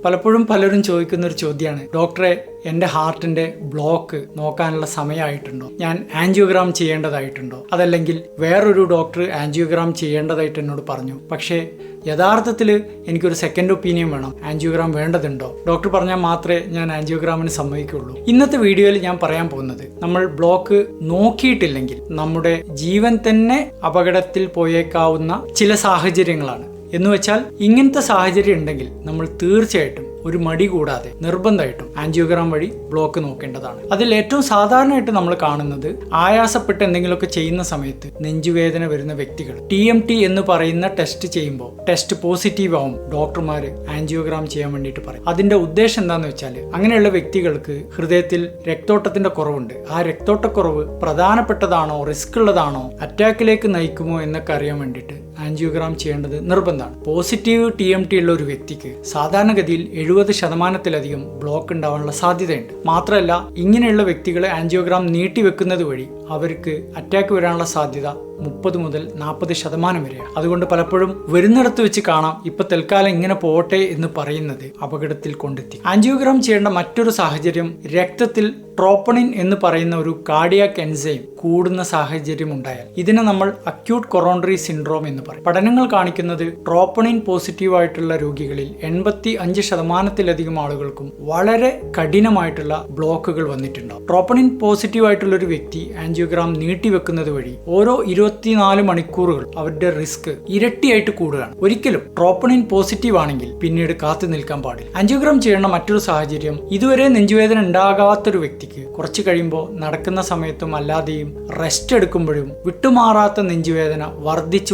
പലപ്പോഴും പലരും ചോദിക്കുന്ന ഒരു ചോദ്യമാണ്, ഡോക്ടറെ എൻ്റെ ഹാർട്ടിൻ്റെ ബ്ലോക്ക് നോക്കാനുള്ള സമയമായിട്ടുണ്ടോ, ഞാൻ ആൻജിയോഗ്രാം ചെയ്യേണ്ടതായിട്ടുണ്ടോ, അതല്ലെങ്കിൽ വേറൊരു ഡോക്ടർ ആൻജിയോഗ്രാം ചെയ്യേണ്ടതായിട്ട് എന്നോട് പറഞ്ഞു, പക്ഷേ യഥാർത്ഥത്തിൽ എനിക്കൊരു സെക്കൻഡ് ഒപ്പീനിയൻ വേണം, ആൻജിയോഗ്രാം വേണ്ടതുണ്ടോ, ഡോക്ടർ പറഞ്ഞാൽ മാത്രമേ ഞാൻ ആൻജിയോഗ്രാമിന് സമ്മതിക്കുള്ളൂ. ഇന്നത്തെ വീഡിയോയിൽ ഞാൻ പറയാൻ പോകുന്നത്, നമ്മൾ ബ്ലോക്ക് നോക്കിയിട്ടില്ലെങ്കിൽ നമ്മുടെ ജീവൻ തന്നെ അപകടത്തിൽ പോയേക്കാവുന്ന ചില സാഹചര്യങ്ങളാണ്. എന്നുവെച്ചാൽ ഇങ്ങനത്തെ സാഹചര്യം ഉണ്ടെങ്കിൽ നമ്മൾ തീർച്ചയായിട്ടും ഒരു മടി കൂടാതെ നിർബന്ധമായിട്ടും ആൻജിയോഗ്രാം വഴി ബ്ലോക്ക് നോക്കേണ്ടതാണ്. അതിൽ ഏറ്റവും സാധാരണയായിട്ട് നമ്മൾ കാണുന്നത്, ആയാസപ്പെട്ട് എന്തെങ്കിലുമൊക്കെ ചെയ്യുന്ന സമയത്ത് നെഞ്ചുവേദന വരുന്ന വ്യക്തികൾ TMT എന്ന് പറയുന്ന ടെസ്റ്റ് ചെയ്യുമ്പോൾ ടെസ്റ്റ് പോസിറ്റീവ് ആവും, ഡോക്ടർമാർ ആൻജിയോഗ്രാം ചെയ്യാൻ വേണ്ടിയിട്ട് പറയും. അതിന്റെ ഉദ്ദേശം എന്താണെന്ന് വെച്ചാൽ, അങ്ങനെയുള്ള വ്യക്തികൾക്ക് ഹൃദയത്തിൽ രക്തോട്ടത്തിന്റെ കുറവുണ്ട്, ആ രക്തോട്ടക്കുറവ് പ്രധാനപ്പെട്ടതാണോ, റിസ്ക് ഉള്ളതാണോ, അറ്റാക്കിലേക്ക് നയിക്കുമോ എന്നൊക്കെ അറിയാൻ വേണ്ടിയിട്ട് ആൻജിയോഗ്രാം ചെയ്യേണ്ടത് നിർബന്ധമാണ്. പോസിറ്റീവ് TMT ഉള്ള ഒരു വ്യക്തിക്ക് സാധാരണഗതിയിൽ 70% ബ്ലോക്ക് ഉണ്ടാവാനുള്ള സാധ്യതയുണ്ട്. മാത്രമല്ല, ഇങ്ങനെയുള്ള വ്യക്തികളെ ആൻജിയോഗ്രാം നീട്ടിവെക്കുന്നത് വഴി അവർക്ക് അറ്റാക്ക് വരാനുള്ള സാധ്യത 30 മുതൽ 40% വരെയാണ്. അതുകൊണ്ട് പലപ്പോഴും വരുന്നിടത്ത് വെച്ച് കാണാം, ഇപ്പൊ തൽക്കാലം ഇങ്ങനെ പോട്ടെ എന്ന് പറയുന്നത് അപകടത്തിൽ കൊണ്ടെത്തി. ആൻജിയോഗ്രാം ചെയ്യേണ്ട മറ്റൊരു സാഹചര്യം, രക്തത്തിൽ ട്രോപ്പണിൻ എന്ന് പറയുന്ന ഒരു കാർഡിയാക് എൻസൈം കൂടുന്ന സാഹചര്യം ഉണ്ടായാൽ ഇതിനെ നമ്മൾ അക്യൂട്ട് കൊറോണറി സിൻഡ്രോം എന്ന് പറയും. പഠനങ്ങൾ കാണിക്കുന്നത് ട്രോപ്പണിൻ പോസിറ്റീവ് ആയിട്ടുള്ള രോഗികളിൽ 85% ആളുകൾക്കും വളരെ കഠിനമായിട്ടുള്ള ബ്ലോക്കുകൾ വന്നിട്ടുണ്ടാവും. ട്രോപ്പണിൻ പോസിറ്റീവ് ആയിട്ടുള്ള ഒരു വ്യക്തി ആൻജിയോഗ്രാം നീട്ടിവെക്കുന്നത് വഴി ഓരോ 24 മണിക്കൂറുകൾ അവരുടെ റിസ്ക് ഇരട്ടിയായിട്ട് കൂടുകയാണ്. ഒരിക്കലും ട്രോപ്പണിൻ പോസിറ്റീവ് ആണെങ്കിൽ പിന്നീട് കാത്തു നിൽക്കാൻ പാടില്ല. ആൻജിയോഗ്രാം ചെയ്യേണ്ട മറ്റൊരു സാഹചര്യം, ഇതുവരെ നെഞ്ചുവേദന ഉണ്ടാകാത്തൊരു വ്യക്തിക്ക് കുറച്ച് കഴിയുമ്പോൾ നടക്കുന്ന സമയത്തും അല്ലാതെയും റെസ്റ്റ് എടുക്കുമ്പോഴും വിട്ടുമാറാത്ത നെഞ്ചുവേദന വർദ്ധിച്ചു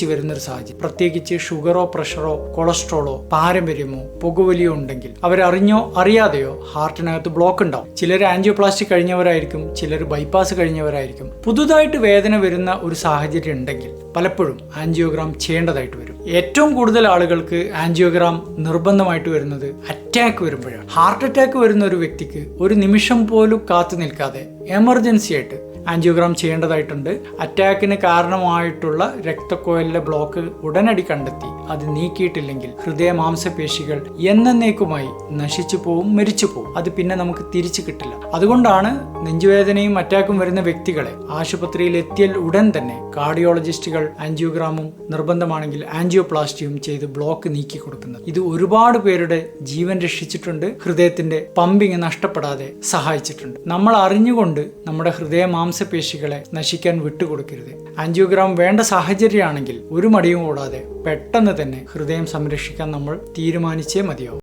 വരുന്നൊരു സാഹചര്യം, പ്രത്യേകിച്ച് ഷുഗറോ പ്രഷറോ കൊളസ്ട്രോളോ പാരമ്പര്യമോ പുകവലിയോ ഉണ്ടെങ്കിൽ അവരറിഞ്ഞോ അറിയാതെയോ ഹാർട്ടിനകത്ത് ബ്ലോക്ക് ഉണ്ടാവും. ചിലർ ആൻജിയോപ്ലാസ്റ്റി കഴിഞ്ഞവരായിരിക്കും, ചിലർ ബൈപ്പാസ് കഴിഞ്ഞവരായിരിക്കും. പുതുതായിട്ട് വേദന വരുന്ന ഒരു സാഹചര്യം ഉണ്ടെങ്കിൽ പലപ്പോഴും ആൻജിയോഗ്രാം ചെയ്യേണ്ടതായിട്ട് വരും. ഏറ്റവും കൂടുതൽ ആളുകൾക്ക് ആൻജിയോഗ്രാം നിർബന്ധമായിട്ട് വരുന്നത് അറ്റാക്ക് വരുമ്പോഴാണ്. ഹാർട്ട് അറ്റാക്ക് വരുന്ന ഒരു വ്യക്തിക്ക് ഒരു നിമിഷം പോലും കാത്തു നിൽക്കാതെ എമർജൻസി ആയിട്ട് ആൻജിയോഗ്രാം ചെയ്യേണ്ടതായിട്ടുണ്ട്. അറ്റാക്കിന് കാരണമായിട്ടുള്ള രക്തക്കുഴലിലെ ബ്ലോക്ക് ഉടനടി കണ്ടെത്തി അത് നീക്കിയിട്ടില്ലെങ്കിൽ ഹൃദയ മാംസപേശികൾ എന്നേക്കുമായി നശിച്ചു പോവും, മരിച്ചു പോവും. അത് പിന്നെ നമുക്ക് തിരിച്ചു കിട്ടില്ല. അതുകൊണ്ടാണ് നെഞ്ചുവേദനയും അറ്റാക്കും വരുന്ന വ്യക്തികളെ ആശുപത്രിയിൽ എത്തിയാൽ ഉടൻ തന്നെ കാർഡിയോളജിസ്റ്റുകൾ ആൻജിയോഗ്രാമും നിർബന്ധമാണെങ്കിൽ ആൻജിയോപ്ലാസ്റ്റിയും ചെയ്ത് ബ്ലോക്ക് നീക്കി കൊടുക്കുന്നത്. ഇത് ഒരുപാട് പേരുടെ ജീവൻ രക്ഷിച്ചിട്ടുണ്ട്, ഹൃദയത്തിന്റെ പമ്പിങ് നഷ്ടപ്പെടാതെ സഹായിച്ചിട്ടുണ്ട്. നമ്മൾ അറിഞ്ഞുകൊണ്ട് നമ്മുടെ ഹൃദയ മാംസപേശികളെ നശിക്കാൻ വിട്ടുകൊടുക്കരുത്. ആൻജിയോഗ്രാം വേണ്ട സാഹചര്യമാണെങ്കിൽ ഒരു മടിയും കൂടാതെ പെട്ടെന്ന് തന്നെ ഹൃദയം സംരക്ഷിക്കാൻ നമ്മൾ തീരുമാനിച്ചേ മതിയാവും.